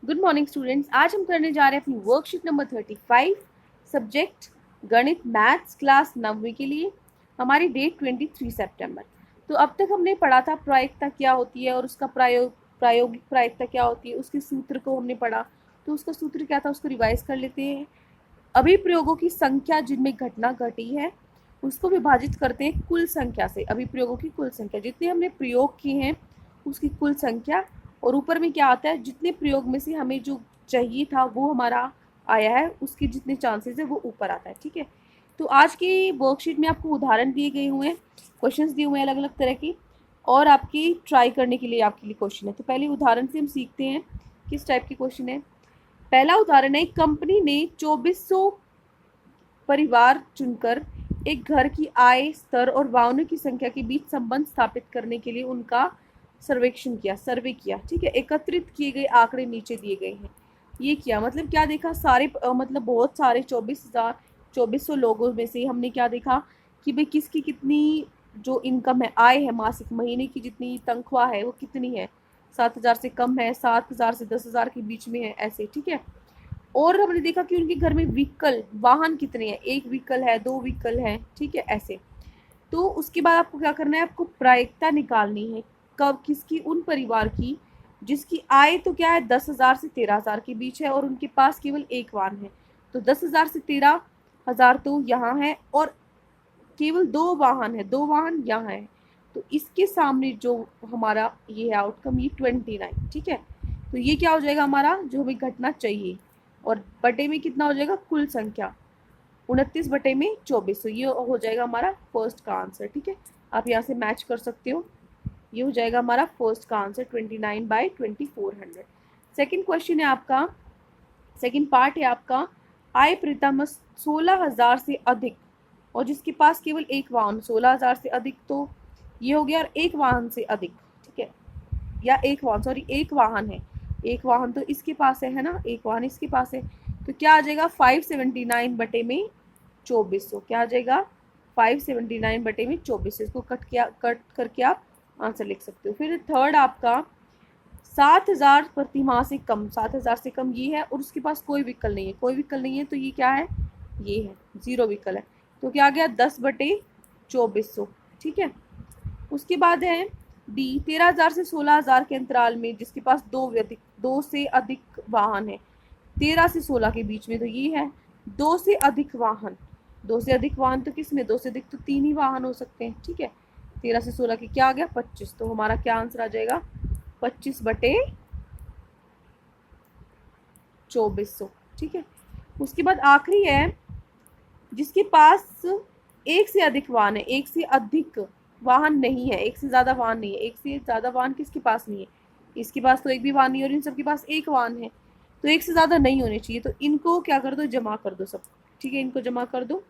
Good morning students. आज हम करने जा रहे हैं अपनी वर्कशीट नंबर 35 सब्जेक्ट गणित मैथ्स क्लास 9वीं के लिए। हमारी डेट 23 सितंबर। तो अब तक हमने पढ़ा था प्रायिकता क्या होती है और उसका प्रायोगिक प्रायिकता क्या होती है, उसके सूत्र को हमने पढ़ा। तो उसका सूत्र क्या था उसको रिवाइज कर लेते हैं। अभिप्रयोगों की संख्या जिनमें घटना घटी है उसको विभाजित करते हैं कुल संख्या से। अभिप्रयोगों की कुल संख्या, जितने हमने प्रयोग किए हैं उसकी कुल संख्या, और ऊपर में क्या आता है, जितने प्रयोग में से हमें जो चाहिए था वो हमारा आया है उसके जितने चांसेस है वो ऊपर आता है। ठीक है, तो आज की वर्कशीट में आपको उदाहरण दिए गए हुए हैं, क्वेश्चंस दिए हुए हैं अलग अलग तरह की, और आपकी ट्राई करने के लिए आपके लिए क्वेश्चन है। तो पहले उदाहरण से हम सीखते हैं किस टाइप के क्वेश्चन है। पहला उदाहरण है, कंपनी ने 2400 परिवार चुनकर एक घर की आय स्तर और वाहनों की संख्या के बीच संबंध स्थापित करने के लिए उनका सर्वे किया। ठीक है, एकत्रित किए गए आंकड़े नीचे दिए गए हैं। ये किया मतलब क्या देखा, सारे मतलब बहुत सारे 2400 लोगों में से हमने क्या देखा कि भाई किसकी कितनी जो इनकम है, आय है, मासिक महीने की जितनी तनख्वाह है वो कितनी है, 7,000 से कम है, 7,000 से 10,000 के बीच में है, ऐसे। ठीक है, और हमने देखा कि उनके घर में व्हीकल वाहन कितने हैं, एक व्हीकल है, दो व्हीकल है। ठीक है, ऐसे। तो उसके बाद आपको क्या करना है, आपको प्रायिकता निकालनी है कब किसकी, उन परिवार की जिसकी आय तो क्या है 10,000 से 13,000 के बीच है और उनके पास केवल एक वाहन है। तो 10,000 से 13,000 तो यहाँ है और केवल दो वाहन है, दो वाहन यहाँ है। तो इसके सामने जो हमारा ये है आउटकम, ये 29। ठीक है, तो ये क्या हो जाएगा हमारा जो हमें घटना चाहिए, और बटे में कितना हो जाएगा कुल संख्या 29 बटे में 24। तो ये हो जाएगा हमारा फर्स्ट का आंसर। ठीक है, आप यहाँ से मैच कर सकते हो, ये हो जाएगा हमारा फर्स्ट का आंसर 29/2400। सेकेंड क्वेश्चन है आपका, सेकेंड पार्ट है आपका, आय प्रीतम 16,000 से अधिक और जिसके पास केवल एक वाहन, 16,000 से अधिक तो ये हो गया, और एक वाहन से अधिक। ठीक है, या एक वाहन, सॉरी एक वाहन है, एक वाहन तो इसके पास है ना, एक वाहन इसके पास है। तो क्या आ जाएगा 579 बटे में 2400, क्या आ जाएगा 579 बटे में 2400। इसको कट करके आप आंसर लिख सकते हो। फिर थर्ड आपका 7,000 प्रति माह से कम, 7,000 से कम ये है और उसके पास कोई विकल्प नहीं है, कोई विकल्प नहीं है तो ये क्या है, ये है जीरो विकल्प है। तो क्या आ गया 10 बटे 2400। ठीक है, उसके बाद है डी, 13,000 से 16,000 के अंतराल में जिसके पास दो से अधिक वाहन है, 13 से 16 के बीच में तो ये है दो से अधिक वाहन। दो से अधिक वाहन तो किस में, दो से अधिक तो तीन ही वाहन हो सकते हैं। ठीक है, 13 से 16 के क्या आ गया 25। तो हमारा क्या आंसर आ जाएगा 25 बटे 2400। ठीक है, उसके बाद आखिरी है, जिसके पास एक से अधिक वाहन है, एक से अधिक वाहन नहीं है, एक से ज्यादा वाहन नहीं है, एक से ज्यादा वाहन किसके पास नहीं है, इसके पास तो एक भी वाहन नहीं है और इन सबके पास एक वाहन है, तो एक से ज्यादा नहीं होने चाहिए। तो इनको क्या कर दो, जमा कर दो सब। ठीक है, इनको जमा कर दो,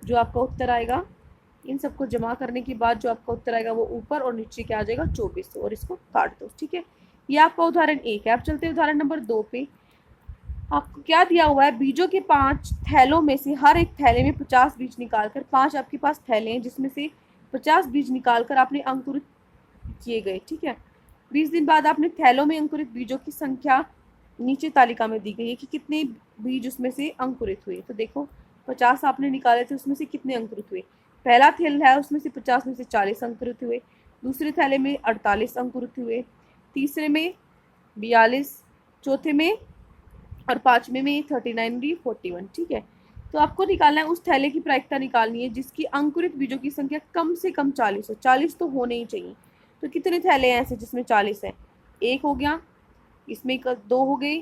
जो आपका उत्तर आएगा, इन सबको जमा करने के बाद जो आपका उत्तर आएगा वो ऊपर और नीचे क्या आ जाएगा 2400, और इसको काट दो। ठीक है, ये आपका उदाहरण 1 है। आप चलते हैं उदाहरण नंबर 2 पे। आपको क्या दिया हुआ है, बीजों के 5 थैलों में से हर एक थैले में 50 बीज निकालकर, 5 आपके पास थैले हैं जिसमें से 50 बीज निकालकर आपने अंकुरित किए गए। ठीक है, 20 दिन बाद आपने थैलों में अंकुरित बीजों की संख्या नीचे तालिका में दी गई है कि कितने बीज उसमें से अंकुरित हुए। तो देखो 50 आपने निकाले थे, उसमें से कितने अंकुरित हुए। पहला थैला है उसमें से 50 में से 40 अंकुरित हुए, दूसरे थैले में 48 अंकुरित हुए, तीसरे में 42, चौथे में और पांचवे में 39 41। ठीक है, तो आपको निकालना है उस थैले की प्रायिकता निकालनी है जिसकी अंकुरित बीजों की संख्या कम से कम 40 हो, 40 तो होने ही चाहिए। तो कितने थैले हैं ऐसे जिसमें 40 है, एक हो गया, इसमें दो हो गए,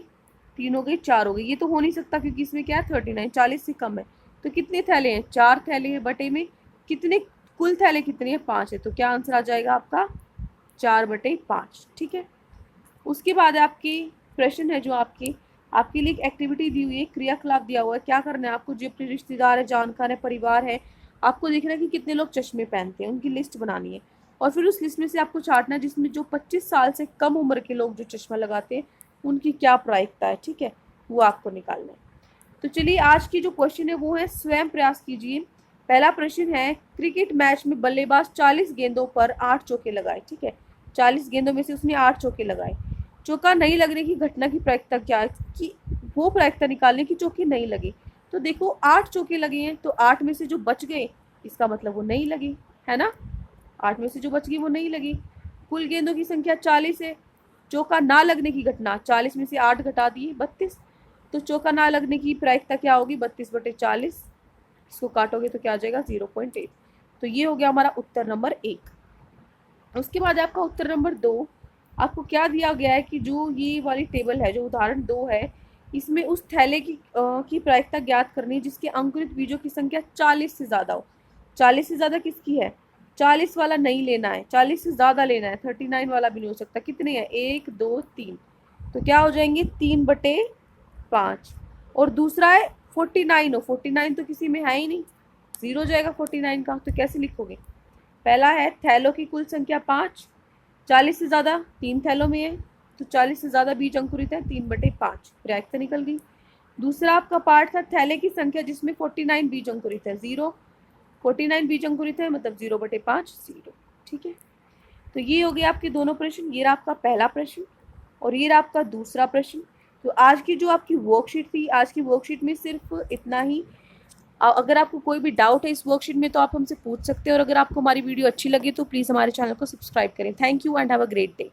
तीन हो गए, चार हो गए। ये तो हो नहीं सकता क्योंकि इसमें क्या है 39, 40 से कम है। तो कितने थैले हैं, 4 थैले हैं, बटे में कितने, कुल थैले कितने हैं 5 है। तो क्या आंसर आ जाएगा आपका 4/5। ठीक है, उसके बाद आपकी प्रश्न है जो आपके लिए एक एक्टिविटी दी हुई है, क्रियाकलाप दिया हुआ है। क्या करना है आपको, जो अपने रिश्तेदार है, जानकार है, परिवार है, आपको देखना है कि कितने लोग चश्मे पहनते हैं, उनकी लिस्ट बनानी है और फिर उस लिस्ट में से आपको छांटना है जिसमें जो 25 साल से कम उम्र के लोग जो चश्मा लगाते हैं उनकी क्या प्रायिकता है। ठीक है, वो आपको निकालना है। तो चलिए आज की जो क्वेश्चन है वो है, स्वयं प्रयास कीजिए। पहला प्रश्न है, क्रिकेट मैच में बल्लेबाज 40 गेंदों पर 8 चौके लगाए। ठीक है, 40 गेंदों में से उसने 8 चौके लगाए। चौका नहीं लगने की घटना की प्रायिकता क्या है, कि वो प्रायिकता निकालने की चौके नहीं लगे। तो देखो 8 चौके लगे हैं, तो 8 में से जो बच गए इसका मतलब वो नहीं लगे, है ना। 8 में से जो बच गई वो नहीं लगी। कुल गेंदों की संख्या 40 है। चौका ना लगने की घटना, 40 में से 8 घटा दिए 32, तो चौका ना लगने की प्रायिकता क्या होगी 32/40। इसको काटोगे तो क्या आ जाएगा 0.8। तो ये हो गया हमारा उत्तर नंबर 1। उसके बाद आपका उत्तर नंबर 2, आपको क्या दिया गया है कि जो ये वाली टेबल है, जो उदाहरण 2 है, इसमें उस थैले की प्रायिकता ज्ञात करनी है जिसके अंकुरित बीजों की संख्या 40 से ज़्यादा हो। 40 से ज़्यादा किसकी है, 40 वाला नहीं लेना है, 40 से ज़्यादा लेना है, 39 वाला भी नहीं हो सकता। कितने हैं, 1 2 3, तो क्या हो जाएंगे 3/5। और दूसरा है 49 हो, 49 तो किसी में है ही नहीं, 0 जाएगा 49 का। तो कैसे लिखोगे, पहला है थैलों की कुल संख्या 5, 40 से ज़्यादा 3 थैलों में है, तो 40 से ज़्यादा बीज अंकुरित है, 3/5 प्रायिकता निकल गई। दूसरा आपका पार्ट था थैले की संख्या जिसमें 49 बीज अंकुरित है, 0, 49 बीज अंकुरित है मतलब 0/5 0। ठीक है, तो ये हो गया आपके दोनों प्रश्न। ये रहा आपका पहला प्रश्न और ये रहा आपका दूसरा प्रश्न। तो आज की जो आपकी वर्कशीट थी, आज की वर्कशीट में सिर्फ इतना ही। अगर आपको कोई भी डाउट है इस वर्कशीट में तो आप हमसे पूछ सकते हैं, और अगर आपको हमारी वीडियो अच्छी लगी तो प्लीज़ हमारे चैनल को सब्सक्राइब करें। Thank you and have a great day.